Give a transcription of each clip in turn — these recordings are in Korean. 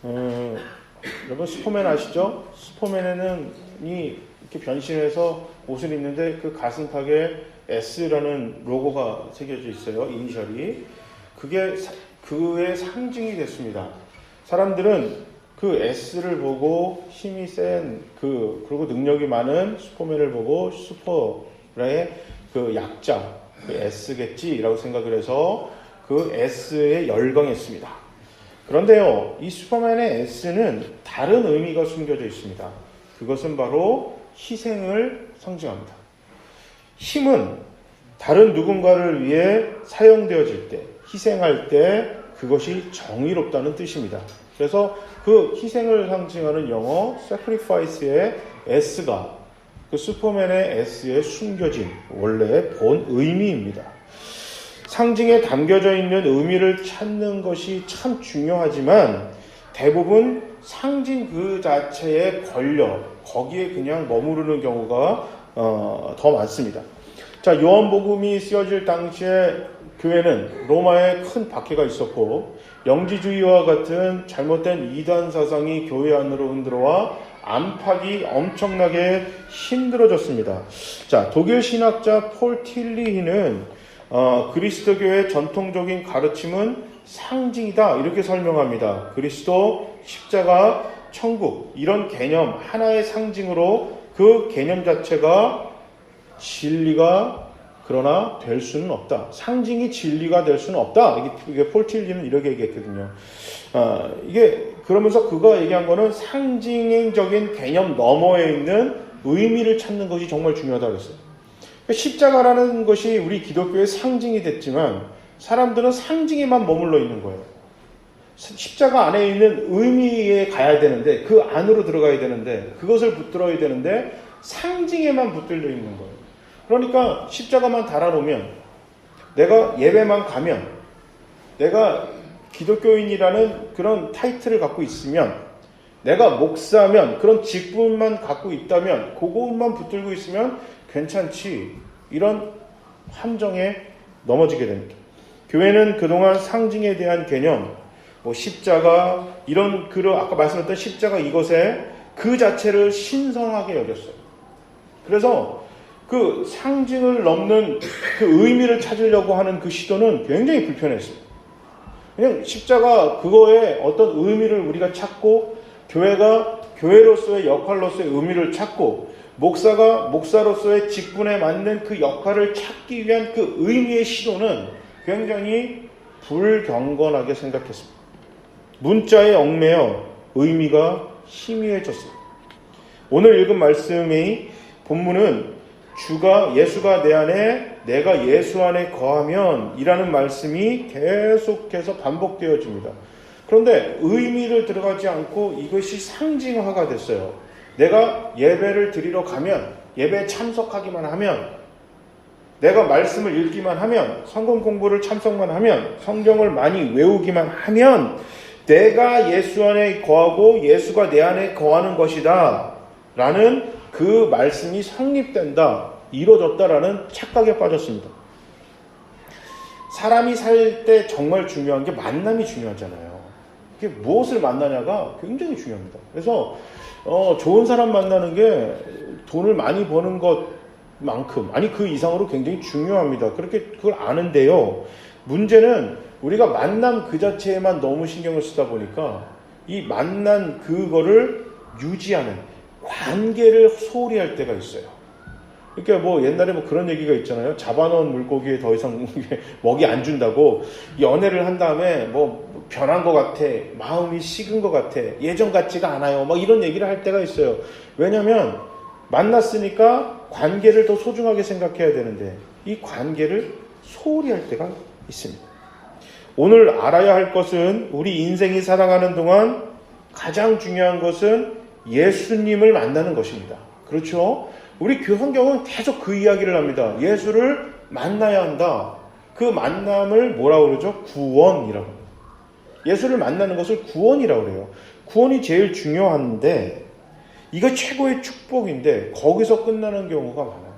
여러분 슈퍼맨 아시죠? 슈퍼맨이 이렇게 변신해서 옷을 입는데 그 가슴팍에 S라는 로고가 새겨져 있어요. 이니셜이. 그게 그의 상징이 됐습니다. 사람들은 그 S를 보고 힘이 센 그리고 능력이 많은 슈퍼맨을 보고 슈퍼의 그 약자, 그 S겠지라고 생각을 해서 그 S에 열광했습니다. 그런데요, 이 슈퍼맨의 S는 다른 의미가 숨겨져 있습니다. 그것은 바로 희생을 상징합니다. 힘은 다른 누군가를 위해 사용되어질 때, 희생할 때 그것이 정의롭다는 뜻입니다. 그래서 그 희생을 상징하는 영어 sacrifice의 S가 그 슈퍼맨의 S에 숨겨진 원래의 본 의미입니다. 상징에 담겨져 있는 의미를 찾는 것이 참 중요하지만 대부분 상징 그 자체에 걸려 거기에 그냥 머무르는 경우가 더 많습니다. 자, 요한복음이 쓰여질 당시에 교회는 로마에 큰 박해가 있었고 영지주의와 같은 잘못된 이단 사상이 교회 안으로 흔들어와 안팎이 엄청나게 힘들어졌습니다. 자, 독일 신학자 폴 틸리히는 그리스도교의 전통적인 가르침은 상징이다 이렇게 설명합니다. 그리스도, 십자가, 천국 이런 개념 하나의 상징으로 그 개념 자체가 진리가 그러나 될 수는 없다. 상징이 진리가 될 수는 없다. 이게 폴 틸리는 이렇게 얘기했거든요. 이게 그러면서 그가 얘기한 거는 상징적인 개념 너머에 있는 의미를 찾는 것이 정말 중요하다고 그랬어요. 십자가라는 것이 우리 기독교의 상징이 됐지만 사람들은 상징에만 머물러 있는 거예요. 십자가 안에 있는 의미에 가야 되는데 그 안으로 들어가야 되는데 그것을 붙들어야 되는데 상징에만 붙들려 있는 거예요. 그러니까 십자가만 달아놓으면 내가 예배만 가면 내가 기독교인이라는 그런 타이틀을 갖고 있으면 내가 목사면 그런 직분만 갖고 있다면 그것만 붙들고 있으면 괜찮지 이런 함정에 넘어지게 됩니다. 교회는 그동안 상징에 대한 개념 십자가 이런 아까 말씀드렸던 십자가 이것에 그 자체를 신성하게 여겼어요. 그래서 그 상징을 넘는 그 의미를 찾으려고 하는 그 시도는 굉장히 불편했어요. 그냥 십자가 그거에 어떤 의미를 우리가 찾고 교회가 교회로서의 역할로서의 의미를 찾고 목사가 목사로서의 직분에 맞는 그 역할을 찾기 위한 그 의미의 시도는 굉장히 불경건하게 생각했습니다. 문자에 얽매여 의미가 희미해졌습니다. 오늘 읽은 말씀의 본문은 예수가 내 안에 내가 예수 안에 거하면 이라는 말씀이 계속해서 반복되어집니다. 그런데 의미를 들어가지 않고 이것이 상징화가 됐어요. 내가 예배를 드리러 가면 예배에 참석하기만 하면 내가 말씀을 읽기만 하면 성경 공부를 참석만 하면 성경을 많이 외우기만 하면 내가 예수 안에 거하고 예수가 내 안에 거하는 것이다 라는 그 말씀이 성립된다, 이루어졌다라는 착각에 빠졌습니다. 사람이 살 때 정말 중요한 게 만남이 중요하잖아요. 그게 무엇을 만나냐가 굉장히 중요합니다. 그래서 좋은 사람 만나는 게 돈을 많이 버는 것만큼 아니 그 이상으로 굉장히 중요합니다. 그걸 아는데요. 문제는 우리가 만남 그 자체에만 너무 신경을 쓰다 보니까 이 만난 그거를 유지하는 관계를 소홀히 할 때가 있어요. 그러니까 옛날에 그런 얘기가 있잖아요. 잡아놓은 물고기에 더 이상 먹이 안 준다고 연애를 한 다음에 변한 것 같아, 마음이 식은 것 같아, 예전 같지가 않아요. 이런 얘기를 할 때가 있어요. 왜냐하면 만났으니까 관계를 더 소중하게 생각해야 되는데 이 관계를 소홀히 할 때가 있습니다. 오늘 알아야 할 것은 우리 인생이 살아가는 동안 가장 중요한 것은 예수님을 만나는 것입니다. 그렇죠? 우리 성경은 계속 그 이야기를 합니다. 예수를 만나야 한다. 그 만남을 뭐라고 그러죠? 구원이라고 합니다. 예수를 만나는 것을 구원이라고 그래요. 구원이 제일 중요한데 이거 최고의 축복인데 거기서 끝나는 경우가 많아요.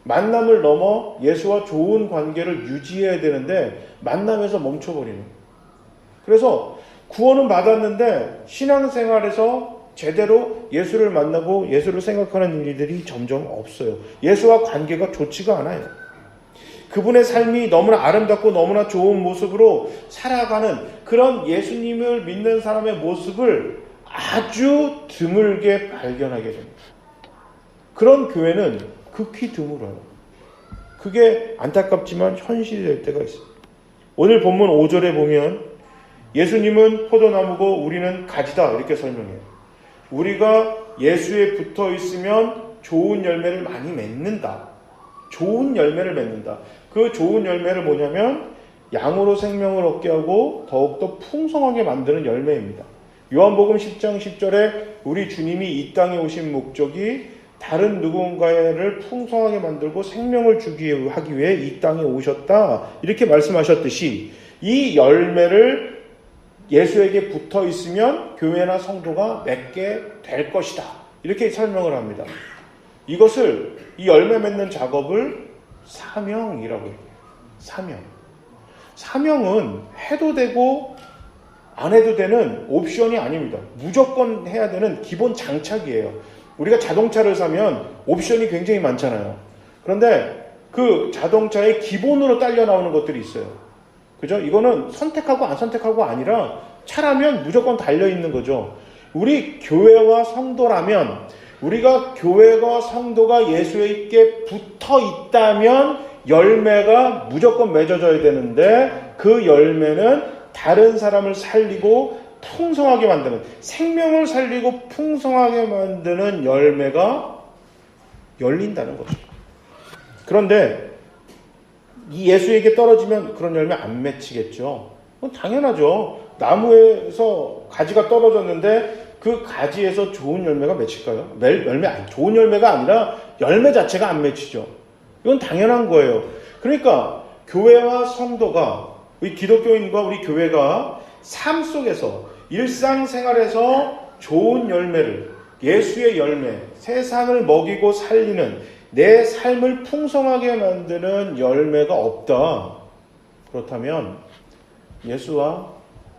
만남을 넘어 예수와 좋은 관계를 유지해야 되는데 만남에서 멈춰버리는. 그래서 구원은 받았는데 신앙생활에서 제대로 예수를 만나고 예수를 생각하는 일들이 점점 없어요. 예수와 관계가 좋지가 않아요. 그분의 삶이 너무나 아름답고 너무나 좋은 모습으로 살아가는 그런 예수님을 믿는 사람의 모습을 아주 드물게 발견하게 됩니다. 그런 교회는 극히 드물어요. 그게 안타깝지만 현실이 될 때가 있어요. 오늘 본문 5절에 보면 예수님은 포도나무고 우리는 가지다 이렇게 설명해요. 우리가 예수에 붙어 있으면 좋은 열매를 많이 맺는다. 좋은 열매를 맺는다. 그 좋은 열매를 뭐냐면 양으로 생명을 얻게 하고 더욱더 풍성하게 만드는 열매입니다. 요한복음 10장 10절에 우리 주님이 이 땅에 오신 목적이 다른 누군가를 풍성하게 만들고 생명을 주기 하기 위해 이 땅에 오셨다 이렇게 말씀하셨듯이 이 열매를 예수에게 붙어 있으면 교회나 성도가 맺게 될 것이다 이렇게 설명을 합니다. 이것을 이 열매 맺는 작업을 사명이라고 해요. 사명은 해도 되고 안 해도 되는 옵션이 아닙니다. 무조건 해야 되는 기본 장착이에요. 우리가 자동차를 사면 옵션이 굉장히 많잖아요. 그런데 그 자동차에 기본으로 딸려 나오는 것들이 있어요. 그죠? 이거는 선택하고 안 선택하고 아니라 차라면 무조건 달려 있는 거죠. 우리 교회와 성도라면 우리가 교회와 성도가 예수에게 붙어 있다면 열매가 무조건 맺어져야 되는데 그 열매는 다른 사람을 살리고 풍성하게 만드는 생명을 살리고 풍성하게 만드는 열매가 열린다는 거죠. 그런데 이 예수에게 떨어지면 그런 열매 안 맺히겠죠. 그건 당연하죠. 나무에서 가지가 떨어졌는데 그 가지에서 좋은 열매가 맺힐까요? 좋은 열매가 아니라 열매 자체가 안 맺히죠. 이건 당연한 거예요. 그러니까 교회와 성도가 우리 기독교인과 우리 교회가 삶 속에서 일상생활에서 좋은 열매를 예수의 열매, 세상을 먹이고 살리는 내 삶을 풍성하게 만드는 열매가 없다. 그렇다면 예수와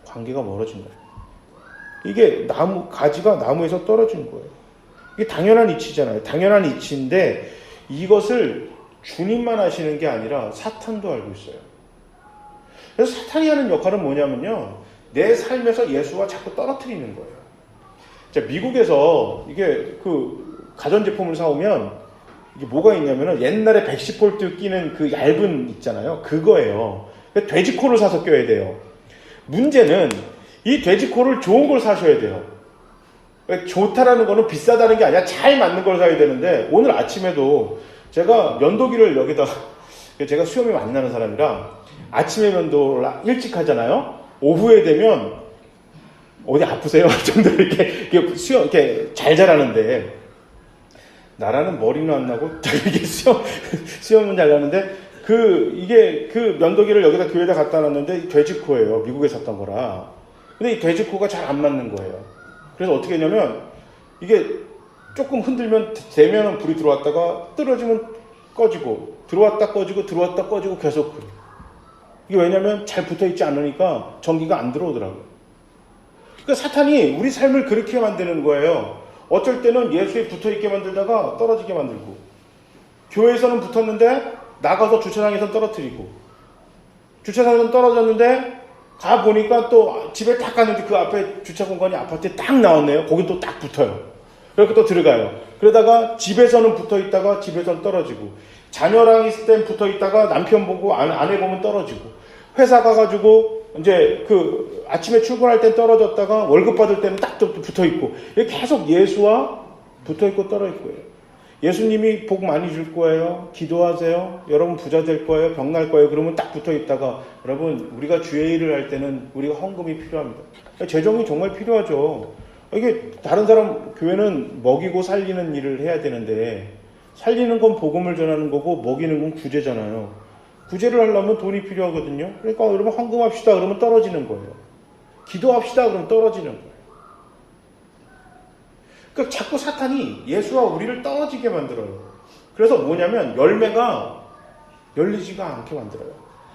관계가 멀어진 거예요. 이게 가지가 나무에서 떨어진 거예요. 이게 당연한 이치잖아요. 당연한 이치인데 이것을 주님만 하시는 게 아니라 사탄도 알고 있어요. 그래서 사탄이 하는 역할은 뭐냐면요. 내 삶에서 예수와 자꾸 떨어뜨리는 거예요. 자, 미국에서 이게 그 가전제품을 사오면 이게 뭐가 있냐면은 옛날에 110V 끼는 그 얇은 있잖아요. 그거예요. 돼지코를 사서 껴야 돼요. 문제는 이 돼지코를 좋은 걸 사셔야 돼요. 좋다라는 거는 비싸다는 게 아니라 잘 맞는 걸 사야 되는데 오늘 아침에도 제가 면도기를 여기다 제가 수염이 많이 나는 사람이라 아침에 면도를 일찍 하잖아요. 오후에 되면 어디 아프세요? 정도 이렇게 수염 이렇게 잘 자라는데 나라는 머리는 안 나고 이게 수염은 잘 나는데 이게 그 면도기를 여기다 교회에다 갖다 놨는데 돼지코예요. 미국에 샀던 거라. 근데 이 돼지코가 잘 안 맞는 거예요. 그래서 어떻게 했냐면 이게 조금 흔들면 대면은 불이 들어왔다가 떨어지면 꺼지고 들어왔다 꺼지고 들어왔다 꺼지고 계속 그래요. 이게 왜냐면 잘 붙어있지 않으니까 전기가 안 들어오더라고요. 그러니까 사탄이 우리 삶을 그렇게 만드는 거예요. 어쩔 때는 예수에 붙어있게 만들다가 떨어지게 만들고 교회에서는 붙었는데 나가서 주차장에서 떨어뜨리고 주차장에서 떨어졌는데 가보니까 또 집에 딱 갔는데 그 앞에 주차 공간이 아파트에 딱 나왔네요. 거기 또 딱 붙어요. 그렇게 또 들어가요. 그러다가 집에서는 붙어있다가 집에서는 떨어지고 자녀랑 있을 땐 붙어있다가 남편 보고 아내 보면 떨어지고 회사 가가지고 이제 그 아침에 출근할 땐 떨어졌다가 월급 받을 때는 딱 붙어있고 계속 예수와 붙어있고 떨어있고요. 예수님이 복 많이 줄 거예요. 기도하세요. 여러분 부자 될 거예요. 병 날 거예요. 그러면 딱 붙어있다가 여러분 우리가 주의 일을 할 때는 우리가 헌금이 필요합니다. 재정이 정말 필요하죠. 이게 다른 사람 교회는 먹이고 살리는 일을 해야 되는데 살리는 건 복음을 전하는 거고 먹이는 건 구제잖아요. 구제를 하려면 돈이 필요하거든요. 그러니까 여러분 헌금합시다 그러면 떨어지는 거예요. 기도합시다 그러면 떨어지는 거예요. 그러니까 자꾸 사탄이 예수와 우리를 떨어지게 만들어요. 그래서 뭐냐면 열매가 열리지가 않게 만들어요.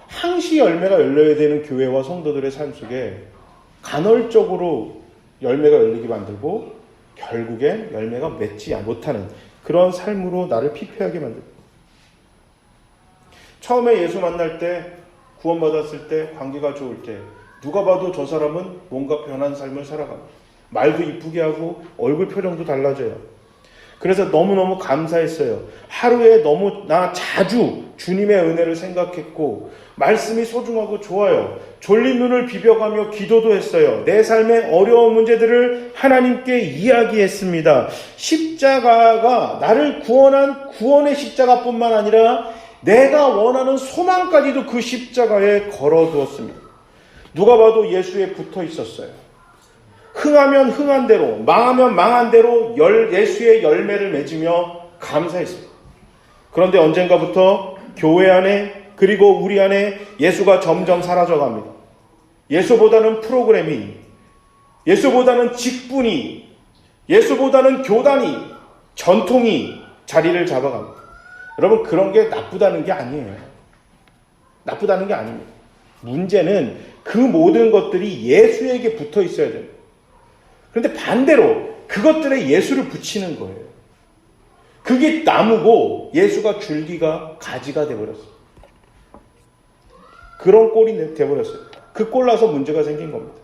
항시 열매가 열려야 되는 교회와 성도들의 삶 속에 간헐적으로 열매가 열리게 만들고 결국엔 열매가 맺지 못하는 그런 삶으로 나를 피폐하게 만들고, 처음에 예수 만날 때, 구원받았을 때, 관계가 좋을 때 누가 봐도 저 사람은 뭔가 변한 삶을 살아갑니다. 말도 이쁘게 하고 얼굴 표정도 달라져요. 그래서 너무너무 감사했어요. 하루에 너무나 자주 주님의 은혜를 생각했고 말씀이 소중하고 좋아요. 졸린 눈을 비벼가며 기도도 했어요. 내 삶의 어려운 문제들을 하나님께 이야기했습니다. 십자가가 나를 구원한 구원의 십자가뿐만 아니라 내가 원하는 소망까지도 그 십자가에 걸어두었습니다. 누가 봐도 예수에 붙어 있었어요. 흥하면 흥한 대로, 망하면 망한 대로 예수의 열매를 맺으며 감사했습니다. 그런데 언젠가부터 교회 안에 그리고 우리 안에 예수가 점점 사라져갑니다. 예수보다는 프로그램이, 예수보다는 직분이, 예수보다는 교단이, 전통이 자리를 잡아갑니다. 여러분, 그런 게 나쁘다는 게 아니에요. 나쁘다는 게 아닙니다. 문제는 그 모든 것들이 예수에게 붙어 있어야 됩니다. 그런데 반대로 그것들에 예수를 붙이는 거예요. 그게 나무고 예수가 줄기가 가지가 돼버렸어요. 그런 꼴이 돼버렸어요. 그 꼴 나서 문제가 생긴 겁니다.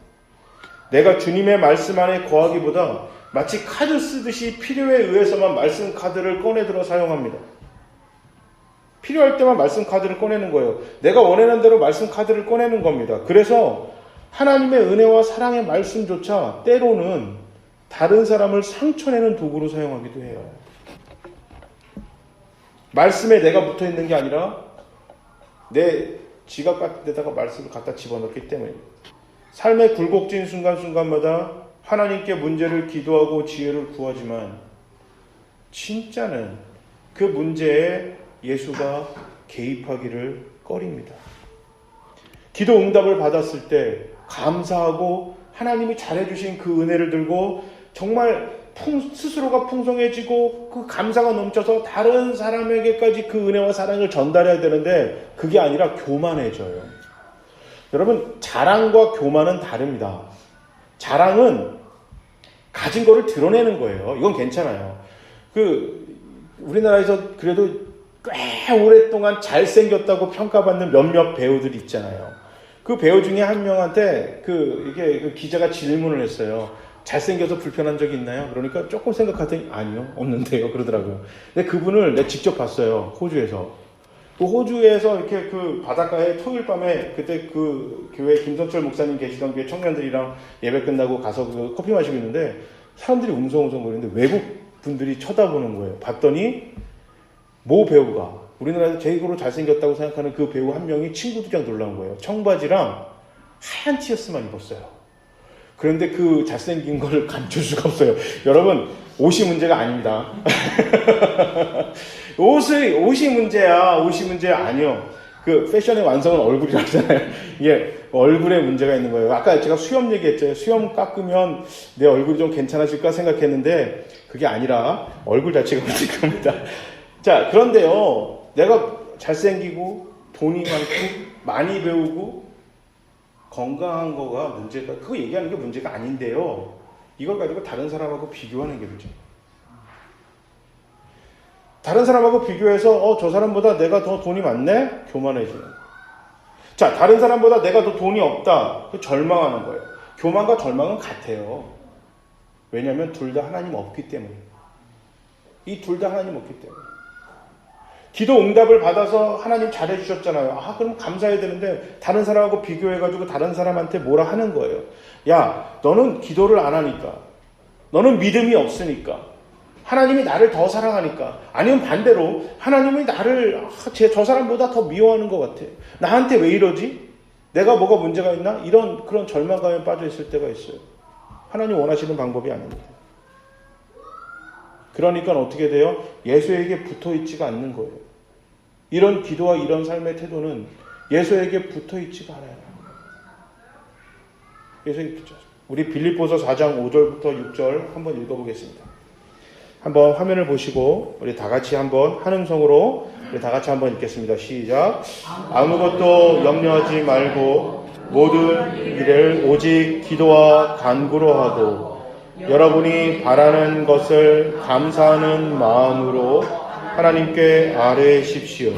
내가 주님의 말씀 안에 거하기보다 마치 카드 쓰듯이 필요에 의해서만 말씀 카드를 꺼내 들어 사용합니다. 필요할 때만 말씀 카드를 꺼내는 거예요. 내가 원하는 대로 말씀 카드를 꺼내는 겁니다. 그래서 하나님의 은혜와 사랑의 말씀조차 때로는 다른 사람을 상처내는 도구로 사용하기도 해요. 말씀에 내가 붙어 있는 게 아니라 내 지갑 같은 데다가 말씀을 갖다 집어넣기 때문입니다. 삶의 굴곡진 순간순간마다 하나님께 문제를 기도하고 지혜를 구하지만 진짜는 그 문제에 예수가 개입하기를 꺼립니다. 기도 응답을 받았을 때 감사하고 하나님이 잘해주신 그 은혜를 들고 정말 스스로가 풍성해지고 그 감사가 넘쳐서 다른 사람에게까지 그 은혜와 사랑을 전달해야 되는데 그게 아니라 교만해져요. 여러분, 자랑과 교만은 다릅니다. 자랑은 가진 거를 드러내는 거예요. 이건 괜찮아요. 우리나라에서 그래도 꽤 오랫동안 잘생겼다고 평가받는 몇몇 배우들이 있잖아요. 그 배우 중에 한 명한테 그 기자가 질문을 했어요. 잘생겨서 불편한 적이 있나요? 그러니까 조금 생각하더니 아니요, 없는데요. 그러더라고요. 근데 그분을 내가 직접 봤어요. 호주에서. 그 호주에서 이렇게 그 바닷가에 토요일 밤에 그때 그 교회 김성철 목사님 계시던 교회 청년들이랑 예배 끝나고 가서 그 커피 마시고 있는데 사람들이 웅성웅성거리는데 외국 분들이 쳐다보는 거예요. 봤더니 모 배우가 우리나라에서 제일로 잘생겼다고 생각하는 그 배우 한 명이 친구들이랑 놀라운 거예요. 청바지랑 하얀 티셔츠만 입었어요. 그런데 그 잘생긴 걸 감출 수가 없어요. 여러분, 옷이 문제가 아닙니다. 옷이 문제야. 옷이 문제 아니요. 그 패션의 완성은 얼굴이라고 하잖아요. 이게 얼굴에 문제가 있는 거예요. 아까 제가 수염 얘기했죠. 수염 깎으면 내 얼굴이 좀 괜찮아질까 생각했는데 그게 아니라 얼굴 자체가 문제인 겁니다. 자, 그런데요. 내가 잘생기고 돈이 많고 많이 배우고 건강한 거가 문제가, 그거 얘기하는 게 문제가 아닌데요. 이걸 가지고 다른 사람하고 비교하는 게 문제예요. 다른 사람하고 비교해서 저 사람보다 내가 더 돈이 많네? 교만해지는 거예요. 자, 다른 사람보다 내가 더 돈이 없다. 그 절망하는 거예요. 교만과 절망은 같아요. 왜냐하면 둘 다 하나님 없기 때문에. 이 둘 다 하나님 없기 때문에. 기도 응답을 받아서 하나님 잘해주셨잖아요. 그럼 감사해야 되는데 다른 사람하고 비교해가지고 다른 사람한테 뭐라 하는 거예요. 야, 너는 기도를 안 하니까, 너는 믿음이 없으니까, 하나님이 나를 더 사랑하니까, 아니면 반대로 하나님이 나를 저 사람보다 더 미워하는 것 같아. 나한테 왜 이러지? 내가 뭐가 문제가 있나? 이런 그런 절망감에 빠져 있을 때가 있어요. 하나님 원하시는 방법이 아닙니다. 그러니까 어떻게 돼요? 예수에게 붙어 있지가 않는 거예요. 이런 기도와 이런 삶의 태도는 예수에게 붙어 있지가 않아요. 예수에게 붙어. 우리 빌립보서 4장 5절부터 6절 한번 읽어보겠습니다. 한번 화면을 보시고 우리 다 같이 한번 한음성으로 우리 다 같이 한번 읽겠습니다. 시작. 아무것도 염려하지 말고 모든 일을 오직 기도와 간구로 하고 여러분이 바라는 것을 감사하는 마음으로 하나님께 아뢰십시오.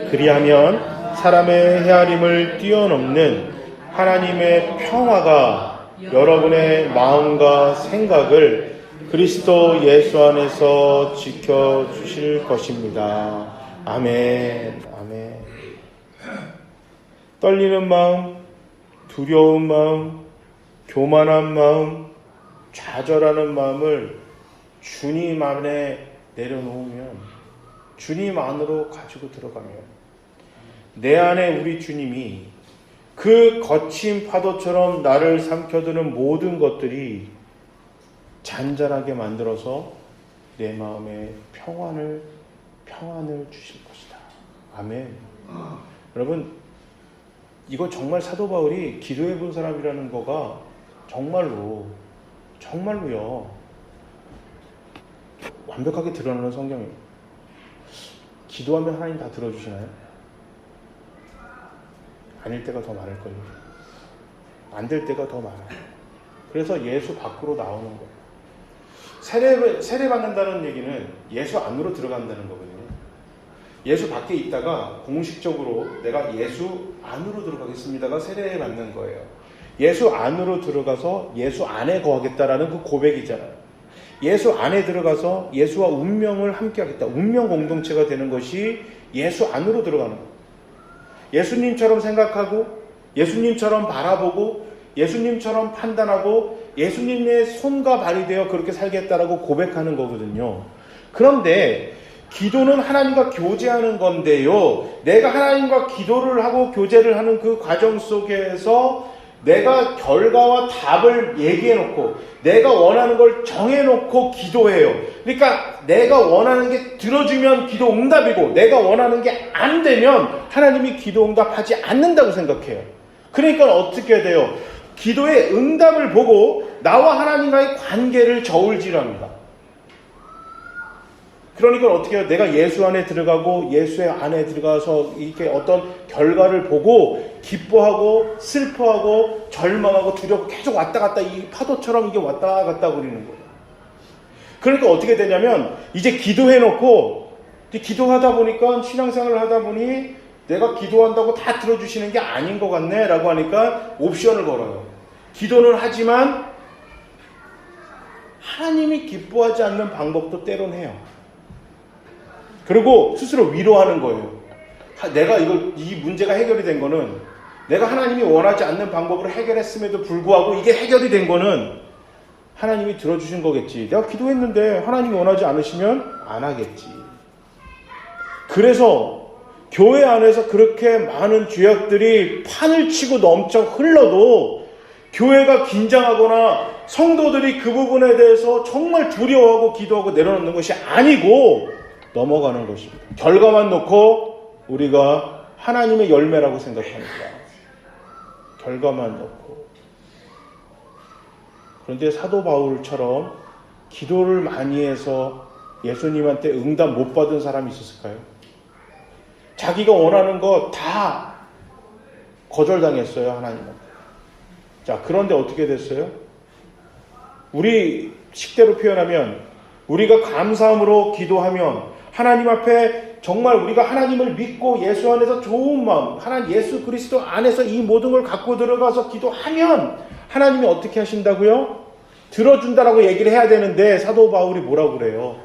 그리하면 사람의 헤아림을 뛰어넘는 하나님의 평화가 여러분의 마음과 생각을 그리스도 예수 안에서 지켜주실 것입니다. 아멘. 아멘. 떨리는 마음, 두려운 마음, 교만한 마음, 좌절하는 마음을 주님 안에 내려놓으면, 주님 안으로 가지고 들어가면 내 안에 우리 주님이 그 거친 파도처럼 나를 삼켜드는 모든 것들이 잔잔하게 만들어서 내 마음에 평안을 주실 것이다. 아멘. 여러분, 이거 정말 사도 바울이 기도해 본 사람이라는 거가 정말로요 완벽하게 드러나는 성경이에요. 기도하면 하나님 다 들어주시나요? 아닐 때가 더 많을걸요. 안 될 때가 더 많아요. 그래서 예수 밖으로 나오는 거예요. 세례 받는다는 얘기는 예수 안으로 들어간다는 거거든요. 예수 밖에 있다가 공식적으로 내가 예수 안으로 들어가겠습니다가 세례 받는 거예요. 예수 안으로 들어가서 예수 안에 거하겠다라는 그 고백이잖아요. 예수 안에 들어가서 예수와 운명을 함께 하겠다. 운명 공동체가 되는 것이 예수 안으로 들어가는 거예요. 예수님처럼 생각하고 예수님처럼 바라보고 예수님처럼 판단하고 예수님의 손과 발이 되어 그렇게 살겠다라고 고백하는 거거든요. 그런데 기도는 하나님과 교제하는 건데요. 내가 하나님과 기도를 하고 교제를 하는 그 과정 속에서 내가 결과와 답을 얘기해놓고 내가 원하는 걸 정해놓고 기도해요. 그러니까 내가 원하는 게 들어주면 기도 응답이고 내가 원하는 게 안 되면 하나님이 기도 응답하지 않는다고 생각해요. 그러니까 어떻게 돼요? 기도의 응답을 보고 나와 하나님과의 관계를 저울질합니다. 그러니까 어떻게 해요? 내가 예수 안에 들어가고 예수의 안에 들어가서 이렇게 어떤 결과를 보고 기뻐하고 슬퍼하고 절망하고 두렵고 계속 왔다 갔다 이 파도처럼 이게 왔다 갔다 그리는 거예요. 그러니까 어떻게 되냐면 이제 기도해놓고 기도하다 보니까 신앙생활을 하다 보니 내가 기도한다고 다 들어주시는 게 아닌 것 같네 라고 하니까 옵션을 걸어요. 기도는 하지만 하나님이 기뻐하지 않는 방법도 때론 해요. 그리고 스스로 위로하는 거예요. 내가 이 문제가 해결이 된 거는 내가 하나님이 원하지 않는 방법으로 해결했음에도 불구하고 이게 해결이 된 거는 하나님이 들어주신 거겠지. 내가 기도했는데 하나님이 원하지 않으시면 안 하겠지. 그래서 교회 안에서 그렇게 많은 죄악들이 판을 치고 넘쳐 흘러도 교회가 긴장하거나 성도들이 그 부분에 대해서 정말 두려워하고 기도하고 내려놓는 것이 아니고 넘어가는 것입니다. 결과만 놓고 우리가 하나님의 열매라고 생각합니다. 결과만 놓고. 그런데 사도 바울처럼 기도를 많이 해서 예수님한테 응답 못 받은 사람이 있었을까요? 자기가 원하는 거 다 거절당했어요, 하나님한테. 자, 그런데 어떻게 됐어요? 우리 식대로 표현하면 우리가 감사함으로 기도하면 하나님 앞에 정말 우리가 하나님을 믿고 예수 안에서 좋은 마음, 하나님 예수 그리스도 안에서 이 모든 걸 갖고 들어가서 기도하면 하나님이 어떻게 하신다고요? 들어준다라고 얘기를 해야 되는데 사도 바울이 뭐라고 그래요?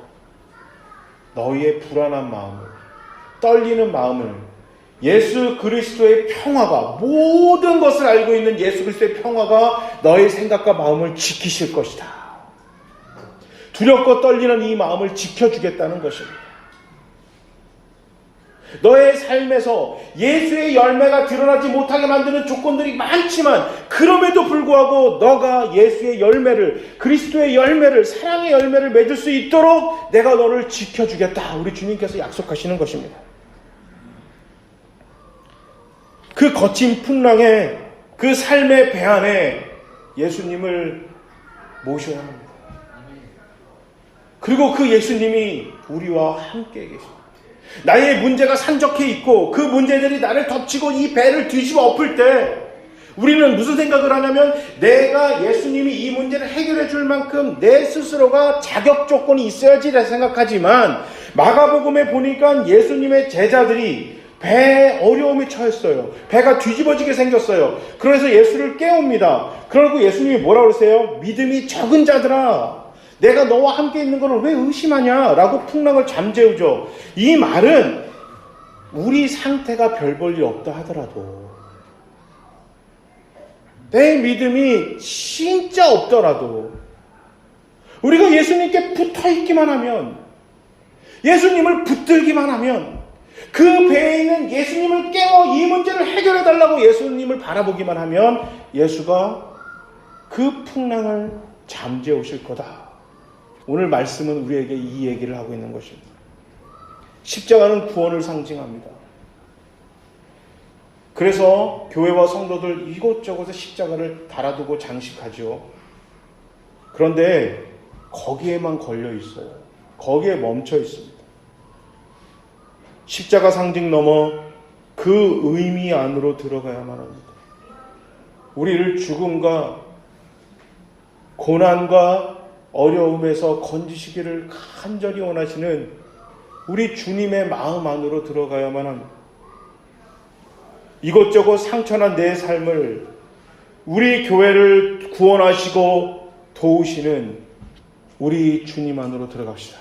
너희의 불안한 마음을, 떨리는 마음을 예수 그리스도의 평화가, 모든 것을 알고 있는 예수 그리스도의 평화가 너의 생각과 마음을 지키실 것이다. 두렵고 떨리는 이 마음을 지켜주겠다는 것입니다. 너의 삶에서 예수의 열매가 드러나지 못하게 만드는 조건들이 많지만 그럼에도 불구하고 너가 예수의 열매를, 그리스도의 열매를, 사랑의 열매를 맺을 수 있도록 내가 너를 지켜주겠다. 우리 주님께서 약속하시는 것입니다. 그 거친 풍랑에, 그 삶의 배 안에 예수님을 모셔야 합니다. 그리고 그 예수님이 우리와 함께 계십니다. 나의 문제가 산적해 있고 그 문제들이 나를 덮치고 이 배를 뒤집어 엎을 때 우리는 무슨 생각을 하냐면 내가 예수님이 이 문제를 해결해 줄 만큼 내 스스로가 자격 조건이 있어야지 라 생각하지만 마가복음에 보니까 예수님의 제자들이 배에 어려움에 처했어요. 배가 뒤집어지게 생겼어요. 그래서 예수를 깨웁니다. 그러고 예수님이 뭐라고 그러세요? 믿음이 적은 자들아, 내가 너와 함께 있는 것을 왜 의심하냐? 라고 풍랑을 잠재우죠. 이 말은 우리 상태가 별 볼 일 없다 하더라도, 내 믿음이 진짜 없더라도, 우리가 예수님께 붙어 있기만 하면, 예수님을 붙들기만 하면, 그 배에 있는 예수님을 깨워 이 문제를 해결해 달라고 예수님을 바라보기만 하면 예수가 그 풍랑을 잠재우실 거다. 오늘 말씀은 우리에게 이 얘기를 하고 있는 것입니다. 십자가는 구원을 상징합니다. 그래서 교회와 성도들 이곳저곳에 십자가를 달아두고 장식하죠. 그런데 거기에만 걸려 있어요. 거기에 멈춰 있습니다. 십자가 상징 넘어 그 의미 안으로 들어가야만 합니다. 우리를 죽음과 고난과 어려움에서 건지시기를 간절히 원하시는 우리 주님의 마음 안으로 들어가야만 합니다. 이것저것 상처난 내 삶을 우리 교회를 구원하시고 도우시는 우리 주님 안으로 들어갑시다.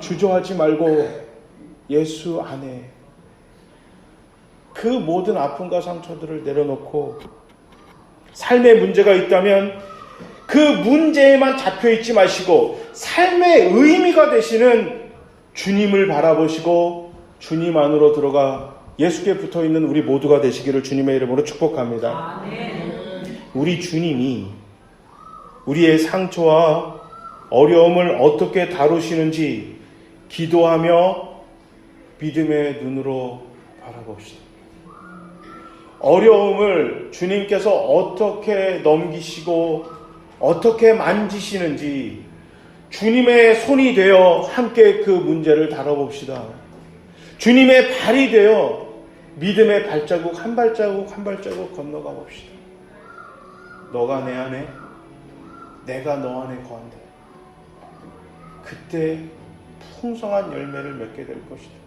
주저하지 말고 예수 안에 그 모든 아픔과 상처들을 내려놓고 삶의 문제가 있다면 그 문제에만 잡혀있지 마시고 삶의 의미가 되시는 주님을 바라보시고 주님 안으로 들어가 예수께 붙어있는 우리 모두가 되시기를 주님의 이름으로 축복합니다. 우리 주님이 우리의 상처와 어려움을 어떻게 다루시는지 기도하며 믿음의 눈으로 바라봅시다. 어려움을 주님께서 어떻게 넘기시고 어떻게 만지시는지 주님의 손이 되어 함께 그 문제를 다뤄봅시다. 주님의 발이 되어 믿음의 발자국 한 발자국 한 발자국 건너가 봅시다. 너가 내 안에, 내가 너 안에 거한다. 그때 풍성한 열매를 맺게 될 것이다.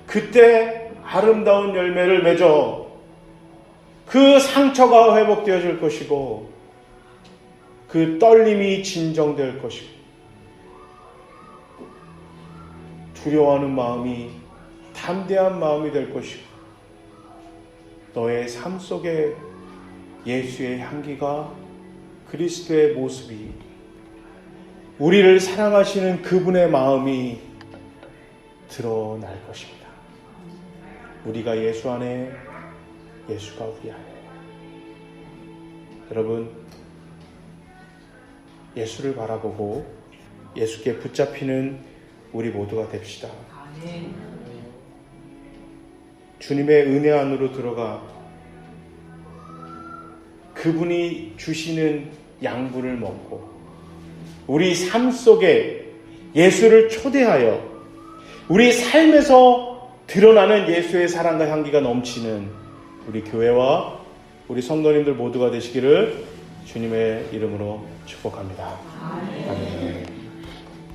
그때 아름다운 열매를 맺어 그 상처가 회복되어질 것이고 그 떨림이 진정될 것이고 두려워하는 마음이 담대한 마음이 될 것이고 너의 삶 속에 예수의 향기가 그리스도의 모습이 우리를 사랑하시는 그분의 마음이 드러날 것입니다. 우리가 예수 안에, 예수가 우리 안에. 여러분, 예수를 바라보고 예수께 붙잡히는 우리 모두가 됩시다. 주님의 은혜 안으로 들어가 그분이 주시는 양분을 먹고 우리 삶 속에 예수를 초대하여 우리 삶에서 드러나는 예수의 사랑과 향기가 넘치는 우리 교회와 우리 성도님들 모두가 되시기를 주님의 이름으로 축복합니다. 아멘.